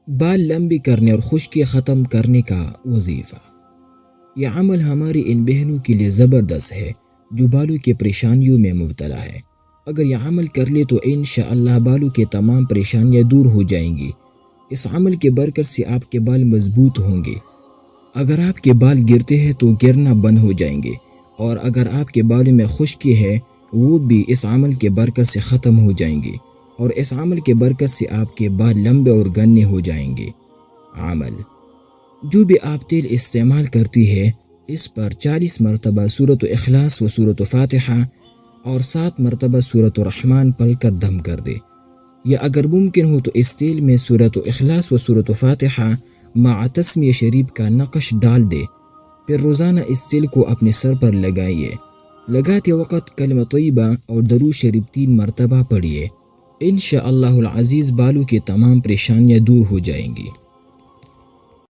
بال لمبی کرنے اور خشکی ختم کرنے کا وظیفہ۔ یہ عمل ہماری ان بہنوں کے لیے زبردست ہے جو بالوں کی پریشانیوں میں مبتلا ہے۔ اگر یہ عمل کر لے تو انشاءاللہ بالوں کی تمام پریشانیاں دور ہو جائیں گی۔ اس عمل کے برکت سے آپ کے بال مضبوط ہوں گے۔ اگر آپ کے بال گرتے ہیں تو گرنا بند ہو جائیں گے، اور اگر آپ کے بالوں میں خشکی ہے وہ بھی اس عمل کے برکت سے ختم ہو جائیں گے، اور اس عمل کے برکت سے آپ کے بال لمبے اور گھنے ہو جائیں گے۔ عمل: جو بھی آپ تیل استعمال کرتی ہے اس پر 40 مرتبہ سورۃ اخلاص و سورۃ فاتحہ اور 7 مرتبہ سورۃ الرحمن پڑھ کر دم کر دے، یا اگر ممکن ہو تو اس تیل میں سورۃ اخلاص و سورۃ فاتحہ مع تسمیہ شریف کا نقش ڈال دے۔ پھر روزانہ اس تیل کو اپنے سر پر لگائیے۔ لگاتے وقت کلمہ طیبہ اور درود شریف 3 مرتبہ پڑھیے۔ انشاءاللہ العزیز بالوں کی تمام پریشانیاں دور ہو جائیں گی۔